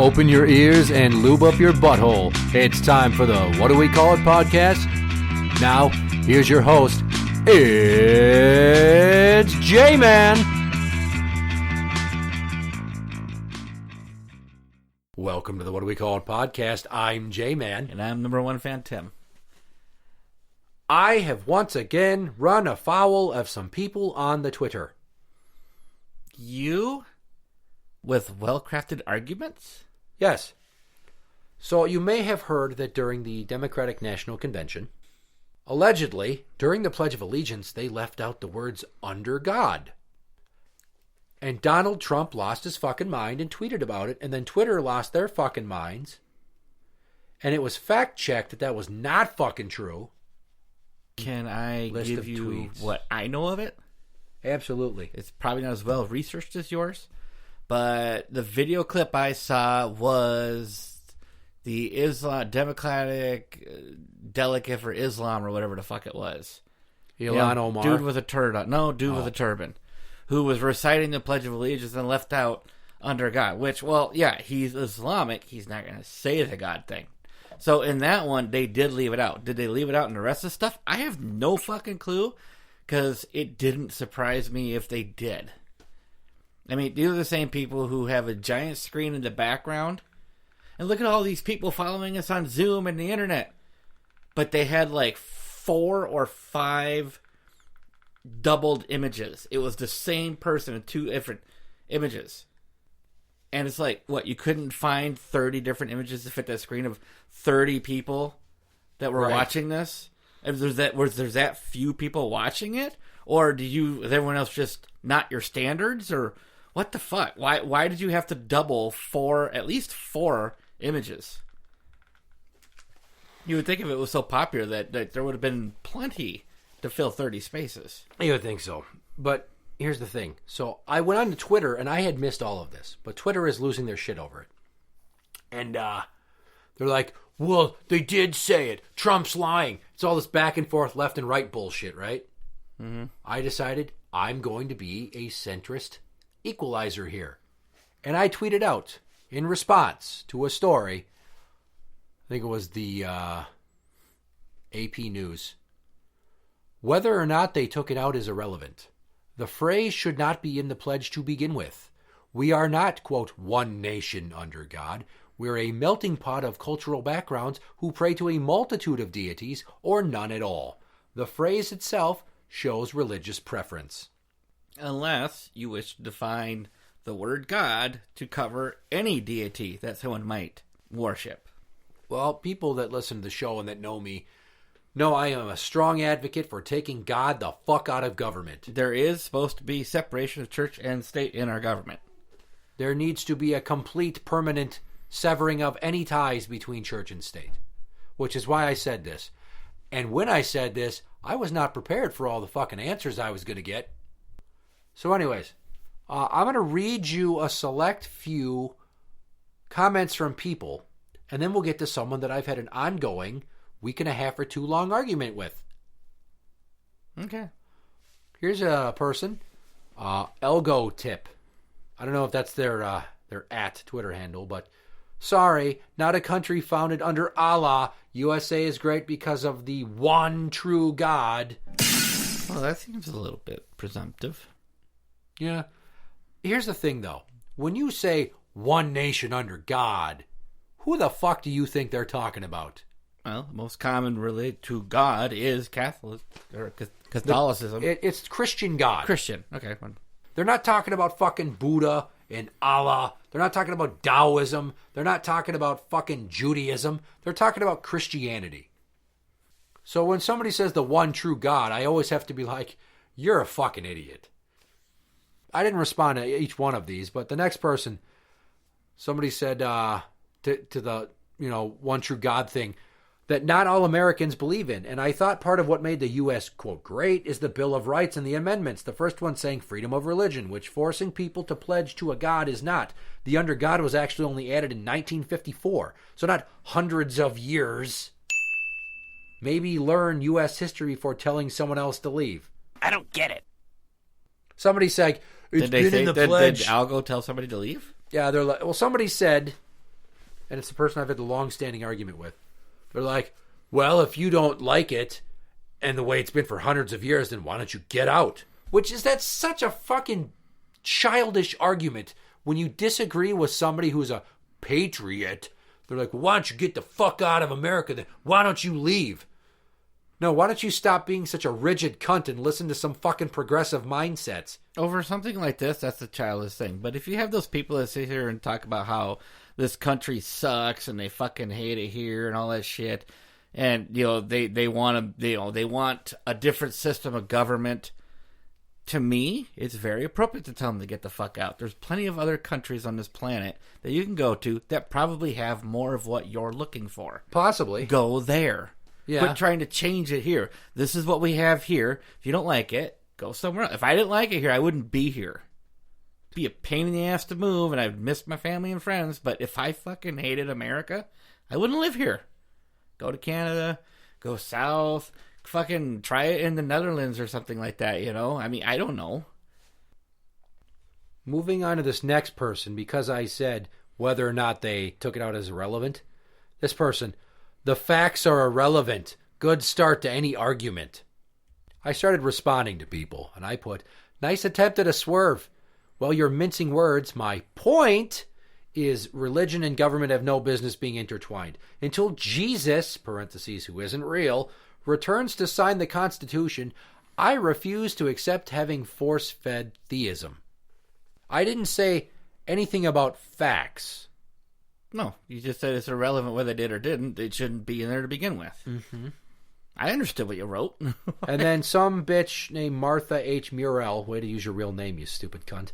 Open your ears and lube up your butthole. It's time for the What Do We Call It podcast. Now, here's your host. It's J-Man. Welcome to the What Do We Call It podcast. I'm J-Man. And I'm number one fan, Tim. I have once again run afoul of some people on the Twitter. You? With well-crafted arguments? Yes. So you may have heard that during the Democratic National Convention, allegedly, during the Pledge of Allegiance, they left out the words, under God. And Donald Trump lost his fucking mind and tweeted about it, and then Twitter lost their fucking minds. And it was fact-checked that that was not fucking true. Can I give you tweets. What I know of it? Absolutely. It's probably not as well researched as yours, but the video clip I saw was the Democratic delegate for Islam or whatever the fuck it was. Ilhan Omar. Dude with a turban. No, dude with a turban. Who was reciting the Pledge of Allegiance and left out under God. Which, well, yeah, he's Islamic. He's not going to say the God thing. So in that one, they did leave it out. Did they leave it out in the rest of the stuff? I have no fucking clue, because it didn't surprise me if they did. I mean, these are the same people who have a giant screen in the background. And look at all these people following us on Zoom and the internet. But they had like 4 or 5 doubled images. It was the same person in 2 different images. And it's like, what, you couldn't find 30 different images to fit that screen of 30 people that were watching this? Was there that few people watching it? Or is everyone else just not your standards? Or what the fuck? Why did you have to double at least 4 images? You would think if it was so popular that there would have been plenty to fill 30 spaces. You would think so. But here's the thing. So I went on to Twitter, and I had missed all of this. But Twitter is losing their shit over it. And they're like, well, they did say it. Trump's lying. It's all this back and forth, left and right bullshit, right? Mm-hmm. I decided I'm going to be a centrist equalizer here. And I tweeted out, in response to a story, I think it was the AP News, whether or not they took it out is irrelevant. The phrase should not be in the pledge to begin with. We are not, quote, one nation under God. We're a melting pot of cultural backgrounds who pray to a multitude of deities or none at all. The phrase itself shows religious preference. Unless you wish to define the word God to cover any deity that someone might worship. Well, people that listen to the show and that know me know I am a strong advocate for taking God the fuck out of government. There is supposed to be separation of church and state in our government. There needs to be a complete, permanent severing of any ties between church and state, which is why I said this. And when I said this, I was not prepared for all the fucking answers I was going to get. So anyways, I'm going to read you a select few comments from people, and then we'll get to someone that I've had an ongoing week and a half or 2 long argument with. Okay. Here's a person, Elgo Tip. I don't know if that's their @Twitter handle, but sorry, not a country founded under Allah. USA is great because of the one true God. Well, that seems a little bit presumptive. Yeah. Here's the thing, though. When you say one nation under God, who the fuck do you think they're talking about? Well, the most common relate to God is Catholicism. It's Christian God. Christian. Okay. They're not talking about fucking Buddha and Allah. They're not talking about Taoism. They're not talking about fucking Judaism. They're talking about Christianity. So when somebody says the one true God, I always have to be like, you're a fucking idiot. I didn't respond to each one of these, but the next person, somebody said to the one true God thing, that not all Americans believe in. And I thought part of what made the U.S., quote, great is the Bill of Rights and the amendments. The first one saying freedom of religion, which forcing people to pledge to a God is not. The under God was actually only added in 1954, so not hundreds of years. Maybe learn U.S. history before telling someone else to leave. I don't get it. Somebody said, it's been in the pledge. Did Algo tell somebody to leave? Yeah, they're like, well, somebody said and it's the person I've had the long-standing argument with. They're like, well, if you don't like it and the way it's been for hundreds of years, then why don't you get out? That's such a fucking childish argument. When you disagree with somebody who's a patriot, they're like, why don't you get the fuck out of America then? Why don't you leave? No, why don't you stop being such a rigid cunt and listen to some fucking progressive mindsets? Over something like this, that's a childish thing. But if you have those people that sit here and talk about how this country sucks and they fucking hate it here and all that shit, and they want a different system of government, to me, it's very appropriate to tell them to get the fuck out. There's plenty of other countries on this planet that you can go to that probably have more of what you're looking for. Possibly. Go there. Yeah. Quit trying to change it here. This is what we have here. If you don't like it, go somewhere else. If I didn't like it here, I wouldn't be here. It'd be a pain in the ass to move, and I'd miss my family and friends. But if I fucking hated America, I wouldn't live here. Go to Canada. Go south. Fucking try it in the Netherlands or something like that, I mean, I don't know. Moving on to this next person, because I said whether or not they took it out as irrelevant. This person, the facts are irrelevant. Good start to any argument. I started responding to people, and I put, nice attempt at a swerve. Well, you're mincing words. My point is religion and government have no business being intertwined. Until Jesus, parentheses, who isn't real, returns to sign the Constitution, I refuse to accept having force-fed theism. I didn't say anything about facts. No, you just said it's irrelevant whether they did or didn't. It shouldn't be in there to begin with. Mm-hmm. I understood what you wrote. And then some bitch named Martha H. Murrell, way to use your real name, you stupid cunt.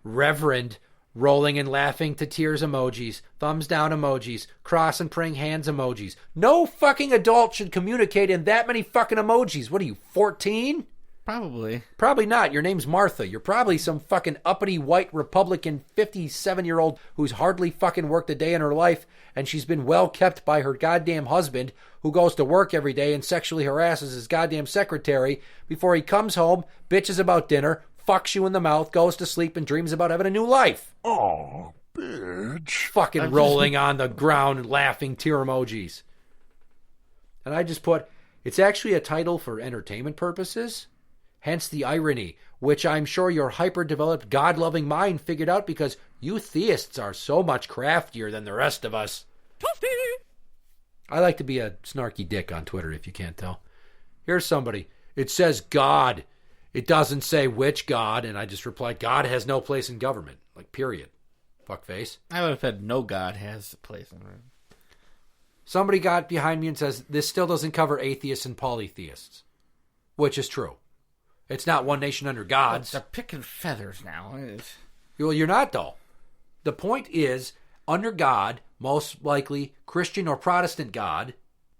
Reverend, rolling and laughing to tears emojis, thumbs down emojis, cross and praying hands emojis. No fucking adult should communicate in that many fucking emojis. What are you, 14? Probably. Probably not. Your name's Martha. You're probably some fucking uppity white Republican 57-year-old who's hardly fucking worked a day in her life, and she's been well kept by her goddamn husband who goes to work every day and sexually harasses his goddamn secretary before he comes home, bitches about dinner, fucks you in the mouth, goes to sleep, and dreams about having a new life. Oh, bitch. Fucking rolling on the ground and laughing tear emojis. And I just put, it's actually a title for entertainment purposes. Hence the irony, which I'm sure your hyper-developed, God-loving mind figured out because you theists are so much craftier than the rest of us. I like to be a snarky dick on Twitter, if you can't tell. Here's somebody. It says God. It doesn't say which God, and I just replied, God has no place in government. Like, period. Fuckface. I would have said no God has a place in it. Somebody got behind me and says, this still doesn't cover atheists and polytheists. Which is true. It's not one nation under gods. They're picking feathers now. Well, you're not, though. The point is, under God, most likely Christian or Protestant God,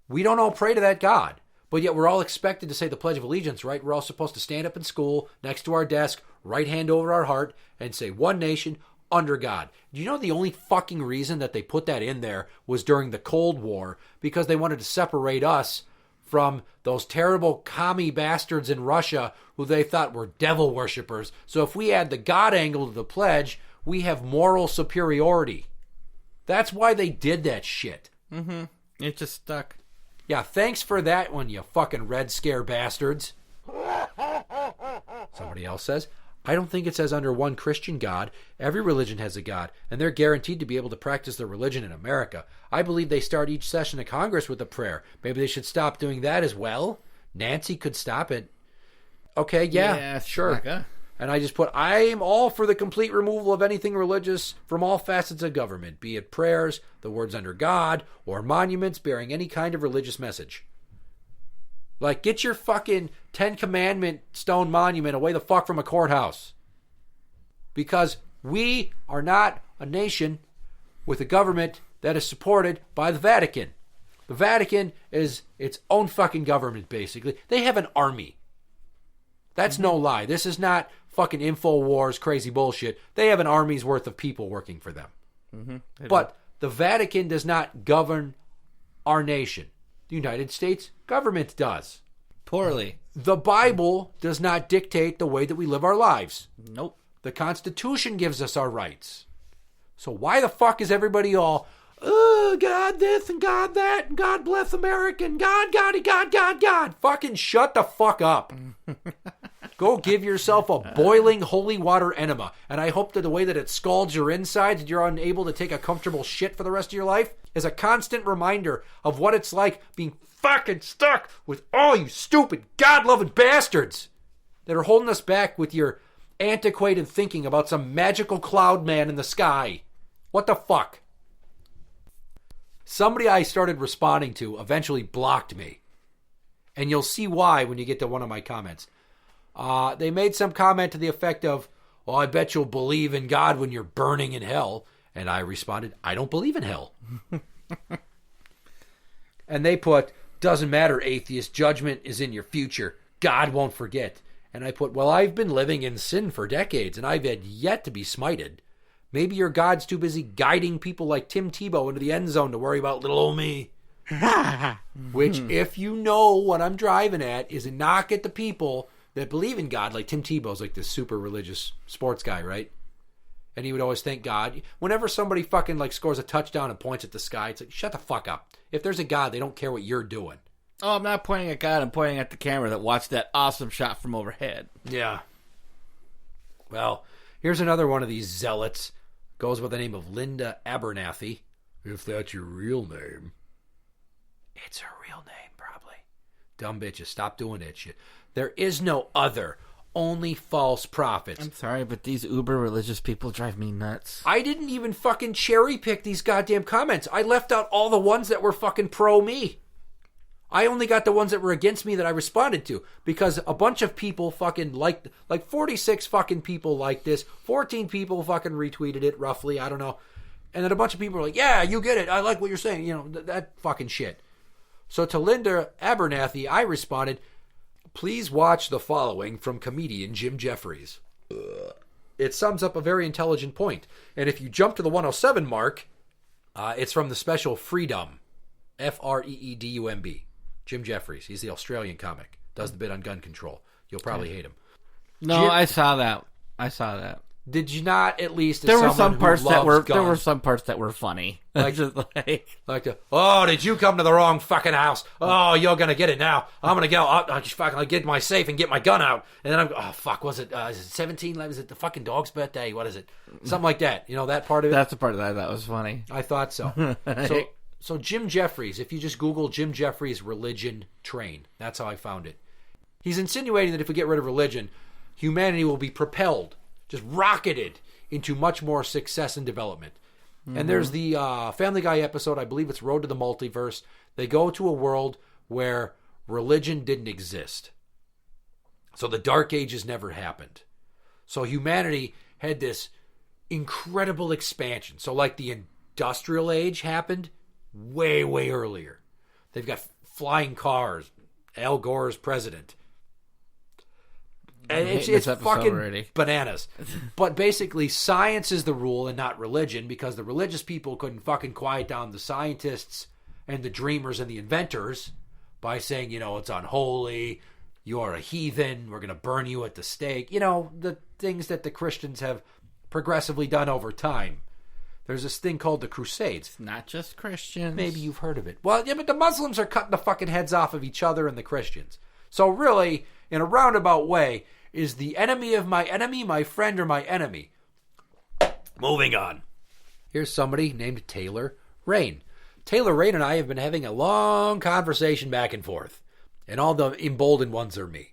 we don't all pray to that God. But yet we're all expected to say the Pledge of Allegiance, right? We're all supposed to stand up in school, next to our desk, right hand over our heart, and say one nation under God. Do you know the only fucking reason that they put that in there was during the Cold War? Because they wanted to separate us from those terrible commie bastards in Russia who they thought were devil worshippers. So if we add the God angle to the pledge, we have moral superiority. That's why they did that shit. Mm-hmm. It just stuck. Yeah, thanks for that one, you fucking Red Scare bastards. Somebody else says, I don't think it says under one Christian God. Every religion has a God, and they're guaranteed to be able to practice their religion in America. I believe they start each session of Congress with a prayer. Maybe they should stop doing that as well. Nancy could stop it. Okay, yeah sure. Like And I just put, I'm all for the complete removal of anything religious from all facets of government, be it prayers, the words under God, or monuments bearing any kind of religious message. Like, get your fucking 10 Commandment stone monument away the fuck from a courthouse. Because we are not a nation with a government that is supported by the Vatican. The Vatican is its own fucking government, basically. They have an army. That's no lie. This is not fucking InfoWars crazy bullshit. They have an army's worth of people working for them. Mm-hmm. But the Vatican does not govern our nation. The United States government does. Poorly. The Bible does not dictate the way that we live our lives. Nope. The Constitution gives us our rights. So why the fuck is everybody all, oh, God this and God that and God bless America and God. Fucking shut the fuck up. Go give yourself a boiling holy water enema. And I hope that the way that it scalds your insides and you're unable to take a comfortable shit for the rest of your life is a constant reminder of what it's like being fucking stuck with all you stupid God-loving bastards that are holding us back with your antiquated thinking about some magical cloud man in the sky. What the fuck? Somebody I started responding to eventually blocked me. And you'll see why when you get to one of my comments. They made some comment to the effect of, well, I bet you'll believe in God when you're burning in hell. And I responded, I don't believe in hell. And they put, doesn't matter, atheist, judgment is in your future. God won't forget. And I put, well, I've been living in sin for decades, and I've had yet to be smited. Maybe your God's too busy guiding people like Tim Tebow into the end zone to worry about little old me. Which, if you know what I'm driving at, is a knock at the people that believe in God. Like Tim Tebow's like this super religious sports guy, right? And he would always thank God. Whenever somebody fucking like scores a touchdown and points at the sky, it's like, shut the fuck up. If there's a God, they don't care what you're doing. Oh, I'm not pointing at God. I'm pointing at the camera that watched that awesome shot from overhead. Yeah. Well, here's another one of these zealots. Goes by the name of Linda Abernathy. If that's your real name. It's her real name, probably. Dumb bitches, stop doing that shit. There is no other. Only false prophets. I'm sorry, but these uber religious people drive me nuts. I didn't even fucking cherry pick these goddamn comments. I left out all the ones that were fucking pro me. I only got the ones that were against me that I responded to because a bunch of people fucking liked, like 46 fucking people liked this, 14 people fucking retweeted it roughly, I don't know. And then a bunch of people were like, yeah, you get it, I like what you're saying, you know, that fucking shit. So to Linda Abernathy, I responded, please watch the following from comedian Jim Jeffries. It sums up a very intelligent point. And if you jump to the 107 mark, it's from the special Freedom, Freedumb. Jim Jeffries. He's the Australian comic. Does the bit on gun control. You'll probably hate him. No, I saw that. Did you not at least? There were some parts that were guns, there were some parts that were funny. Like, just oh, did you come to the wrong fucking house? Oh, you're gonna get it now. I'm gonna go. I'll just fucking get my safe and get my gun out. And then oh fuck, was it? Is it 17? Was it the fucking dog's birthday? What is it? Something like that. You know that part of it. That's the part that I thought was funny. I thought so. So Jim Jeffries, if you just Google Jim Jeffries religion train, that's how I found it. He's insinuating that if we get rid of religion, humanity will be propelled, just rocketed into much more success and development. Mm-hmm. And there's the Family Guy episode, I believe it's Road to the Multiverse. They go to a world where religion didn't exist. So the Dark Ages never happened. So humanity had this incredible expansion. So like the Industrial Age happened way, way earlier. They've got flying cars. Al Gore's president. And it's fucking already. Bananas. But basically, science is the rule and not religion because the religious people couldn't fucking quiet down the scientists and the dreamers and the inventors by saying, you know, it's unholy, you're a heathen, we're going to burn you at the stake. You know, the things that the Christians have progressively done over time. There's this thing called the Crusades. Not just Christians. Maybe you've heard of it. Well, yeah, but the Muslims are cutting the fucking heads off of each other and the Christians. So really, in a roundabout way, is the enemy of my enemy my friend or my enemy? Moving on. Here's somebody named Taylor Rain. Taylor Rain and I have been having a long conversation back and forth. And all the emboldened ones are me.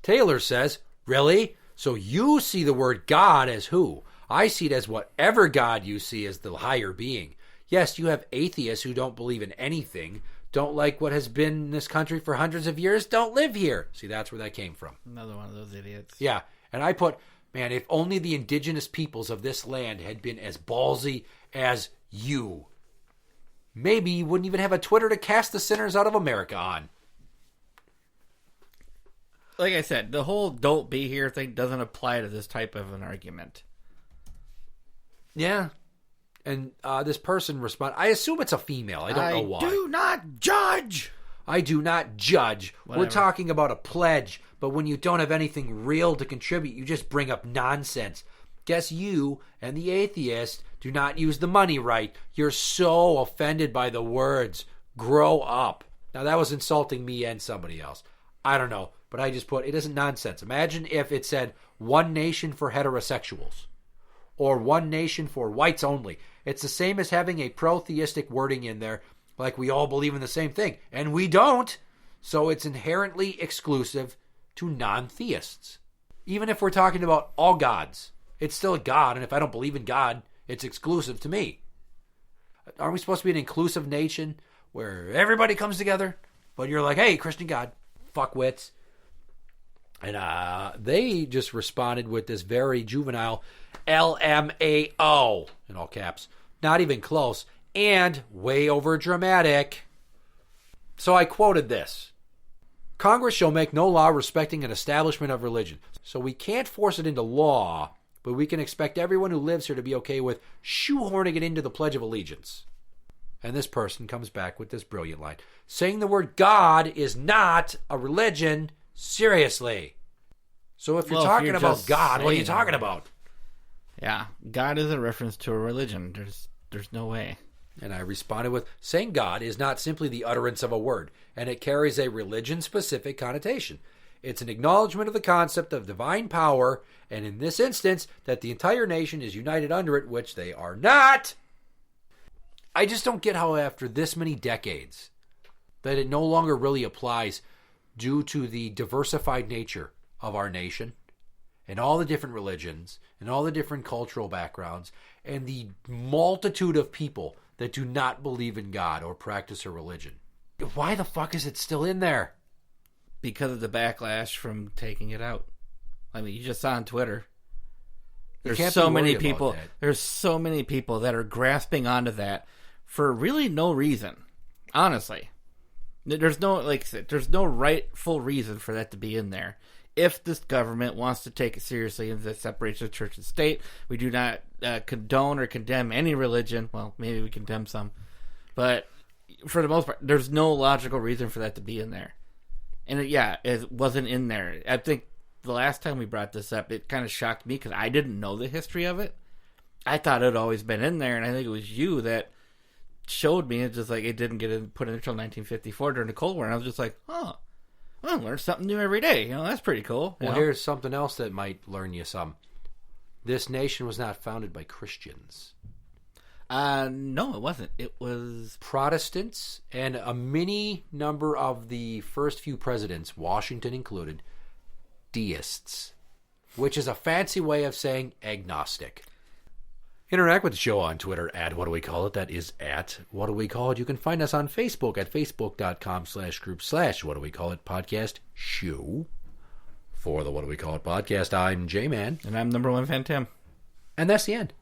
Taylor says, really? So you see the word God as who? I see it as whatever God you see as the higher being. Yes, you have atheists who don't believe in anything, don't like what has been in this country for hundreds of years, don't live here. See, that's where that came from. Another one of those idiots. Yeah, and I put, man, if only the indigenous peoples of this land had been as ballsy as you, maybe you wouldn't even have a Twitter to cast the sinners out of America on. Like I said, the whole don't be here thing doesn't apply to this type of an argument. Yeah. And this person responded, I assume it's a female. I don't know why. I do not judge. I do not judge. Whatever. We're talking about a pledge, but when you don't have anything real to contribute, you just bring up nonsense. Guess you and the atheist do not use the money right. You're so offended by the words. Grow up. Now, that was insulting me and somebody else. I don't know, but I just put, it isn't nonsense. Imagine if it said one nation for heterosexuals or one nation for whites only. It's the same as having a pro-theistic wording in there, like we all believe in the same thing. And we don't. So it's inherently exclusive to non-theists. Even if we're talking about all gods, it's still a God. And if I don't believe in God, it's exclusive to me. Aren't we supposed to be an inclusive nation where everybody comes together? But you're like, hey, Christian God, fuckwits. And they just responded with this very juvenile LMAO, in all caps. Not even close. And way over dramatic. So I quoted this. Congress shall make no law respecting an establishment of religion. So we can't force it into law, but we can expect everyone who lives here to be okay with shoehorning it into the Pledge of Allegiance. And this person comes back with this brilliant line. Saying the word God is not a religion. Seriously. So if you're talking about God, what are you talking about? Yeah, God is a reference to a religion. There's no way. And I responded with, saying God is not simply the utterance of a word, and it carries a religion-specific connotation. It's an acknowledgement of the concept of divine power, and in this instance, that the entire nation is united under it, which they are not. I just don't get how after this many decades, that it no longer really applies due to the diversified nature of our nation, and all the different religions, and all the different cultural backgrounds, and the multitude of people that do not believe in God or practice a religion. Why the fuck is it still in there? Because of the backlash from taking it out. I mean, you just saw on Twitter. There's so many people. There's so many people that are grasping onto that for really no reason. Honestly, there's no rightful reason for that to be in there. If this government wants to take it seriously in the separation of church and state, we do not condone or condemn any religion. Well, maybe we condemn some. But for the most part, there's no logical reason for that to be in there. And it wasn't in there. I think the last time we brought this up, it kind of shocked me because I didn't know the history of it. I thought it had always been in there, and I think it was you that showed me. It's just like it didn't get put in until 1954 during the Cold War. And I was just like, oh. Well, learn something new every day. That's pretty cool. Well, here's something else that might learn you some. This nation was not founded by Christians. No, it wasn't. It was Protestants and a mini number of the first few presidents, Washington included, deists, which is a fancy way of saying agnostic. Interact with the show on Twitter at What Do We Call It? That is at What Do We Call It? You can find us on Facebook at facebook.com/group/What Do We Call It podcast show. For the What Do We Call It podcast, I'm J-Man. And I'm number one fan Tim. And that's the end.